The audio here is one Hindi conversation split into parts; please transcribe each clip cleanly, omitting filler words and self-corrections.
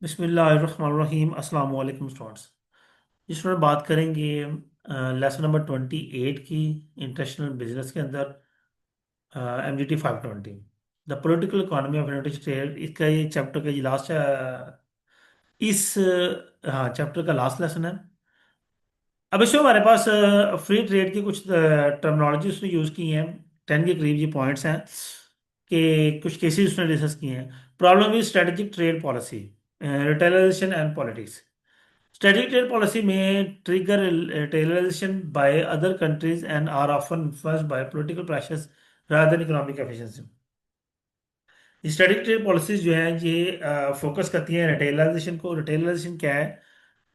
बिस्मिल्लाहिर्रहमानिर्रहीम अस्सलाम वालेकुम स्टूडेंट्स। इसमें बात करेंगे लेसन नंबर 28 की इंटरनेशनल बिजनेस के अंदर MGT 520 the political economy of United state. इसका ये चैप्टर का ये लास्ट इस हाँ चैप्टर का लास्ट लेसन है। अब इसमें हमारे पास फ्री ट्रेड की कुछ टर्मिनोलॉजी उसने यूज़ की हैं। 10 के करीब ये पॉइंट्स हैं कि कुछ केसेस उसने डिस्कस किए हैं। Problem is strategic trade policy, retaliation and politics. Strategic trade policy may trigger retaliation by other countries and are often influenced by political pressures rather than economic efficiency. Strategic trade policies जो हैं ये फोकस करती हैं रिटेलराइजेशन को। रिटेलराइजेशन क्या है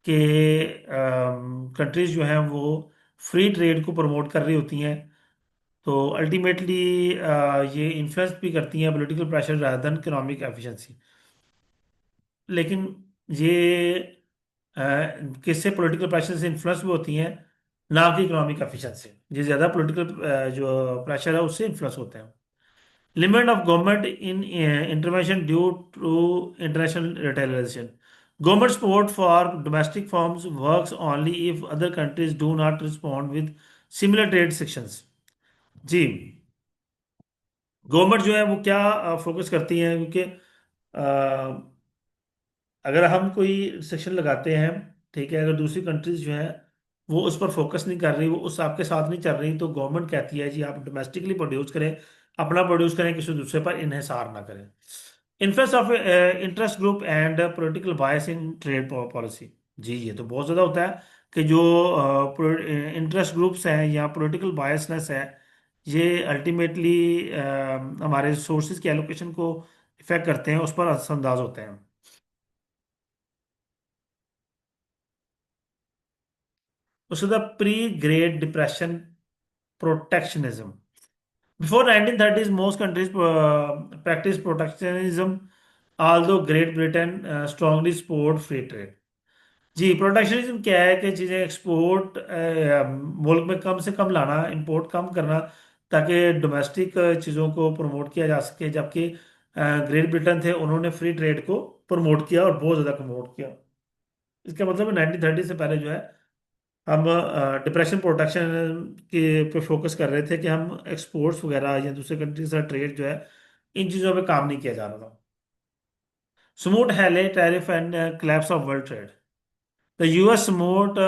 कि कंट्रीज जो हैं वो फ्री ट्रेड को प्रमोट कर रही होती हैं, तो अल्टीमेटली ये इन्फ्लुएंस भी करती हैं political pressure rather than economic efficiency. लेकिन ये अ, किससे पॉलिटिकल प्रेशर से इन्फ्लुएंस भी होती हैं, ना कि इकोनॉमिक एफिशिएंसी। ये ज़्यादा पॉलिटिकल जो प्रेशर है उससे इन्फ्लुएंस होते हैं। Limit of government in intervention due to international retaliation. Government support for domestic forms works only if other countries do not respond with similar trade sections. जी, गवर्नमेंट जो है वो क्या फोकस करती है, क्योंकि अगर हम कोई सेक्शन लगाते हैं, ठीक है, अगर दूसरी कंट्रीज जो है वो उस पर फोकस नहीं कर रही, वो उस आपके साथ नहीं चल रही, तो गवर्नमेंट कहती है जी आप डोमेस्टिकली प्रोड्यूस करें, अपना प्रोड्यूस करें, किसी दूसरे पर इन्हिसार ना करें। Influence of interest group and political bias in trade policy. जी ये तो बहुत ज़्यादा होता है कि जो इंटरेस्ट ग्रुप्स हैं या पॉलिटिकल बायसनेस है, ये अल्टीमेटली हमारे सोर्सेज की एलोकेशन को इफेक्ट करते हैं, उस पर असरअंदाज होते हैं। उसके बाद pre great depression protectionism. Before 1930s most countries practice protectionism, although Great Britain strongly support free trade। जी, प्रोटेक्शनिज्म क्या है कि चीज़ें एक्सपोर्ट मुल्क में कम से कम लाना, इंपोर्ट कम करना, ताकि डोमेस्टिक चीज़ों को प्रमोट किया जा सके। जबकि ग्रेट ब्रिटेन थे, उन्होंने फ्री ट्रेड को प्रमोट किया और बहुत ज़्यादा प्रमोट किया। इसका मतलब 1930 से पहले जो है हम डिप्रेशन प्रोटेक्शन के पे फोकस कर रहे थे कि हम एक्सपोर्ट्स वगैरह या दूसरे कंट्री के साथ ट्रेड जो है, इन चीज़ों पे काम नहीं किया जा रहा था। स्मूथ हैले tariff and collapse of world trade. The US smooth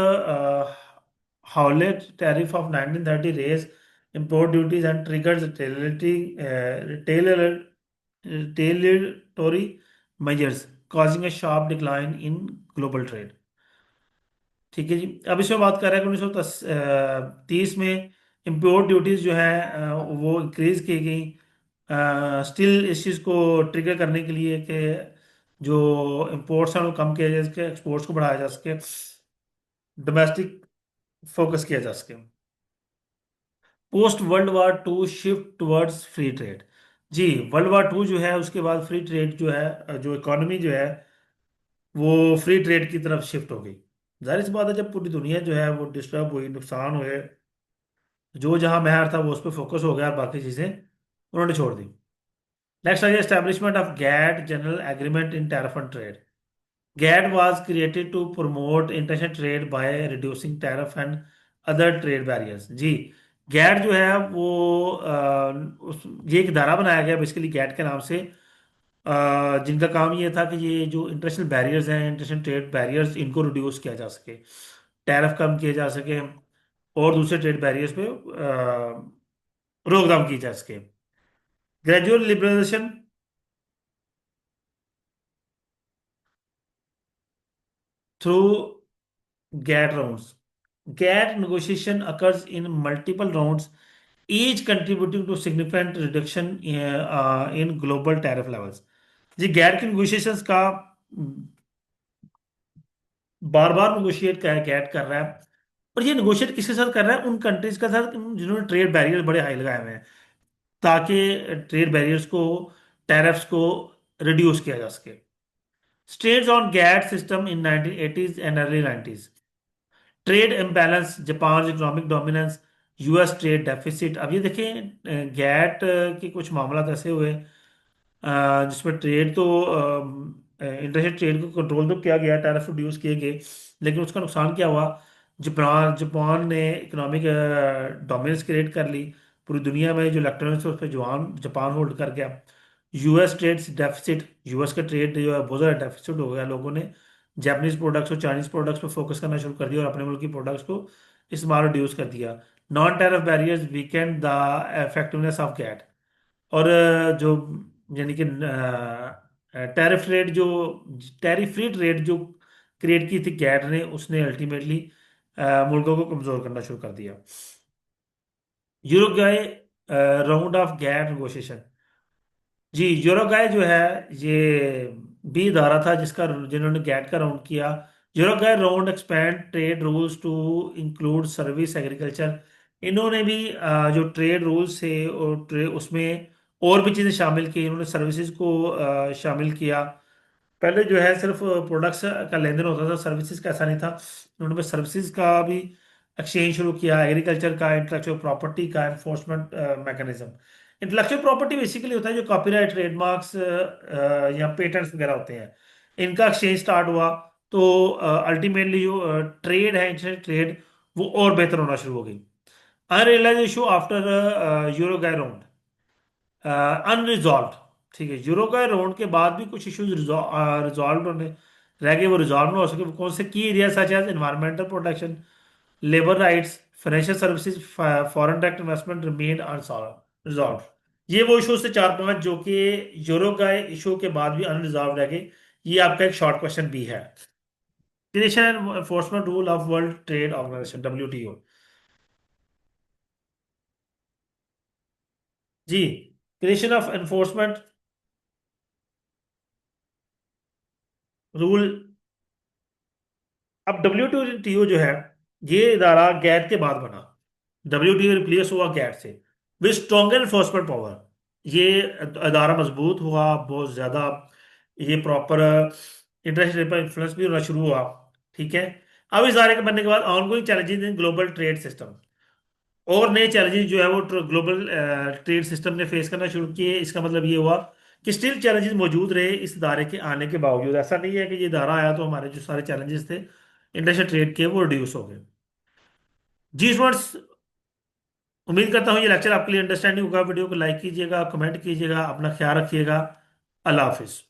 Howlett tariff of 1930 raised import duties and triggered retaliatory measures, causing a sharp decline in global trade। ठीक है जी, अब इसमें बात कर रहे हैं कि 1930 में इम्पोर्ट ड्यूटीज जो है वो इंक्रीज की गई, स्टिल इस चीज़ को ट्रिगर करने के लिए कि जो इम्पोर्ट्स हैं वो कम किया जा सके, एक्सपोर्ट्स को बढ़ाया जा सके, डोमेस्टिक फोकस किया जा सके। Post world war two shift towards free trade. जी, वर्ल्ड वार टू जो है उसके बाद फ्री ट्रेड जो है, जो इकोनॉमी जो है वो फ्री ट्रेड की तरफ शिफ्ट हो गई। जाहिर सी बात है, जब पूरी दुनिया जो है वो डिस्टर्ब हुई, नुकसान हुए, जो जहां महर था वो उस पर फोकस हो गया और बाकी चीजें उन्होंने छोड़ दी। नेक्स्ट आ गया establishment of GATT general agreement in tariff and trade. GATT was created to promote international trade by reducing tariff and other trade barriers. जी, गैट जो है वो ये एक इदारा बनाया गया बेसिकली गैट के नाम से, जिनका काम ये था कि ये जो इंटरनेशनल बैरियर्स हैं, इंटरनेशनल ट्रेड बैरियर्स, इनको रिड्यूस किया जा सके, टैरिफ कम किए जा सके और दूसरे ट्रेड बैरियर्स पे रोकथाम की जा सके। Gradual liberalisation through GATT rounds. GATT negotiation occurs in multiple rounds, each contributing to significant reduction in global tariff levels। जी, गैट की negotiations का बार बार नेगोशिएट गैट कर रहा है, और ये नेगोशिएट किसके साथ कर रहा है? उन कंट्रीज के साथ जिन्होंने ट्रेड बैरियर बड़े हाई लगाए हुए हैं, ताकि ट्रेड बैरियर्स को, टैरिफ्स को रिड्यूस किया जा सके। States on GATT system in 1980s and early 90s। Trade imbalance, Japan economic dominance, US trade deficit. अब ये देखें, गैट के कुछ मामला ऐसे हुए जिसमें ट्रेड तो इंटरनेशनल ट्रेड को कंट्रोल तो किया गया, टैरिफ रिड्यूस किए गए, लेकिन उसका नुकसान क्या हुआ? जापान जापान ने इकोनॉमिक डोमिनेंस क्रिएट कर ली पूरी दुनिया में। जो इलेक्ट्रॉनिक्स उस पर जापान जापान होल्ड कर गया। यूएस ट्रेड डेफिसिट, यूएस का ट्रेड जो है बहुत ज़्यादा डेफिसिट हो गया। लोगों ने जापानीज प्रोडक्ट्स और चाइनीज प्रोडक्ट्स पर फोकस करना शुरू कर दिया और अपने मुल्क की प्रोडक्ट्स को इस्तेमाल रिड्यूस कर दिया। Non tariff barriers weakened the effectiveness of GATT. और जो यानी कि टैरिफ फ्री ट्रेड जो क्रिएट की थी गैट ने, उसने अल्टीमेटली मुल्कों को कमजोर करना शुरू कर दिया। यूरोगाई राउंड ऑफ गैट नेगोशिएशन। जी, यूरोगाई जो है ये बी धारा था जिसका जिन्होंने गैट का राउंड किया। Uruguay round expand trade rules to include service agriculture. इन्होंने भी जो ट्रेड रूल्स थे और उसमें और भी चीज़ें शामिल की। इन्होंने सर्विसेज को शामिल किया। पहले जो है सिर्फ प्रोडक्ट्स का लेन देन होता था, सर्विसेज का ऐसा नहीं था। उन्होंने सर्विसेज का भी एक्सचेंज शुरू किया, एग्रीकल्चर का, इंटेलेक्चुअल प्रॉपर्टी का enforcement mechanism. Intellectual property basically होता है जो कॉपीराइट, ट्रेडमार्क्स या पेटेंट्स वगैरह होते हैं, इनका एक्सचेंज स्टार्ट हुआ। तो अल्टीमेटली जो ट्रेड है, इंटरनेशनल ट्रेड, वो और बेहतर होना शुरू हो गई। Unrealised issue after euro round unresolved. ठीक है, यूरो का राउंड के बाद भी कुछ इश्यूज रिजॉल्व होने रह गए, वो रिजॉल्व ना हो सके। वो कौन से की area such as environmental protection, labour rights, financial services, foreign direct investment remain unresolved. ये वो इश्यूज थे चार पांच जो कि यूरो का इशू के बाद भी अनरिजॉल्व रह गए। ये आपका एक शॉर्ट क्वेश्चन भी है। Creation and enforcement rule of world trade organisation WTO। जी, क्रिएशन ऑफ एनफोर्समेंट रूल। अब WTO जो है, ये इदारा गैट के बाद बना। WTO रिप्लेस हुआ गैट से विद स्ट्रॉन्गर एनफोर्समेंट पावर। ये इदारा मजबूत हुआ बहुत ज्यादा। ये प्रॉपर इंटरनेशनल पर इन्फ्लुएंस भी होना शुरू हुआ। ठीक है। अब इस इदारे के बनने के बाद ongoing challenges in global trade system, और नए चैलेंजेस जो है वो ग्लोबल ट्रेड सिस्टम ने फेस करना शुरू किए। इसका मतलब ये हुआ कि स्टिल चैलेंजेस मौजूद रहे इस इदारे के आने के बावजूद। ऐसा नहीं है कि ये इदारा आया तो हमारे जो सारे चैलेंजेस थे इंटरनेशनल ट्रेड के वो रिड्यूस हो गए। जी स्टूडेंट्स, उम्मीद करता हूँ ये लेक्चर आपके लिए अंडरस्टैंडिंग होगा। वीडियो को लाइक कीजिएगा, कमेंट कीजिएगा, अपना ख्याल रखिएगा। अल्लाह हाफिज।